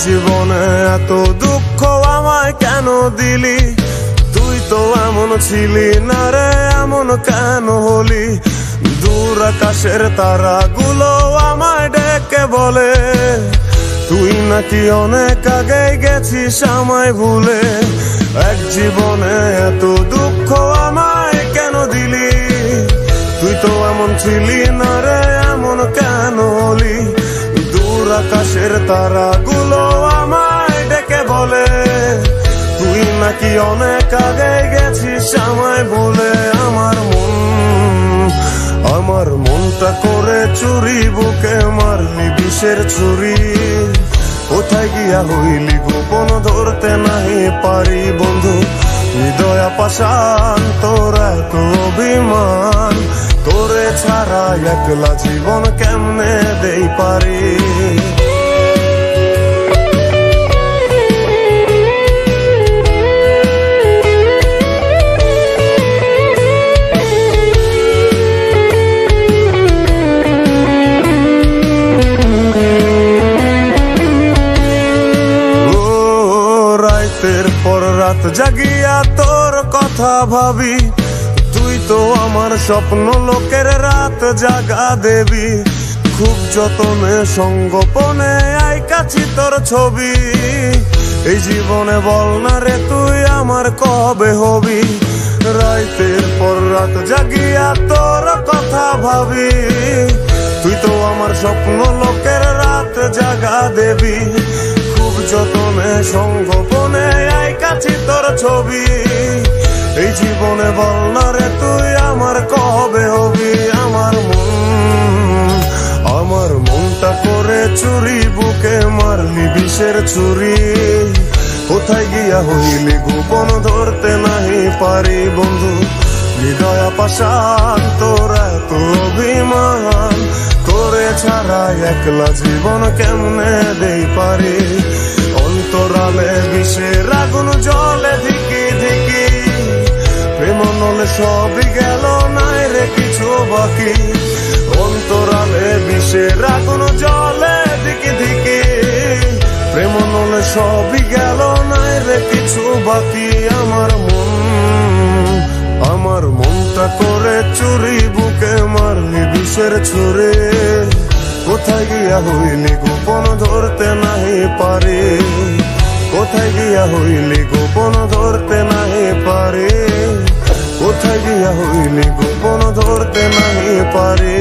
জীবনে এত দুঃখ আমায় কেন দিলি? তুই তো এমন ছিলি না রে, এমন কেন হলি? দূর আকাশের তারাগুলো আমায় ডেকে বলে তুই নাকি অনেক আগে গেছিস আমায় ভুলে। এক জীবনে এত দুঃখ আমায় কেন দিলি? তুই তো এমন ছিলি না রে, এমন কেন হলি? দূর আকাশের তারাগুলো আমায় ডেকে বলে তুই নাকি অনেক আগে গেছিস আমায় ভুলে। আমার মনটা করে চুরি, বুকে মারলি বিষের ছুরি। কোথায় গিয়া হইলি গোপন ধরতে নাহি পারি বন্ধু। হৃদয় পাষাণ তোর এত অভিমান, তোরে ছাড়া একলা জীবন কেমনে দেই পারি? রাতের পর রাত জাগিয়া তোর কথা ভাবি। তুই তো আমার স্বপ্ন লোকের রাত জাগা দেবী। খুব যতনে সঙ্গোপনে আইকাছি তোর ছবি। এই জীবনে বল না রে তুই আমার কবে হবি? রাতের পর রাত জাগিয়া তোর কথা ভাবি। তুই তো আমার স্বপ্ন লোকের রাত জাগা দেবী। খুব যতনে সঙ্গোপনে আইকাছি তোর ছবি। এই জীবনে বল না রে তুই আমার কবে হবি? আমার মনটা করে চুরি, বুকে মারলি বিষের ছুরি। কোথায় গিয়া হইলি গোপন ধরতে নাহি পারি বন্ধু। হৃদয় পাষাণ তোর এত অভিমান, তোরে ছাড়া একলা জীবন কেমনে দেই পারি? অন্তরালে বিষের আগুন জলে ধিকি ধিকি। প্রেম নলে সবই গেল, নাই রে কিছু বাকি। অন্তরালে বিষের আগুন জলে ধিকি ধিকি। প্রেম নলে সবই গেল, নাই রে কিছু বাকি। আমার মনটা করে চুরি, বুকে মারলি বিষের ছুরি। কোথায় গিয়া হইলি গোপন ধরতে নাহি পারি? কোথায় গিয়া হইলি গোপন ধরতে নাহি পারি? কোথায় গিয়া হইলি গোপন ধরতে নাহি পারি?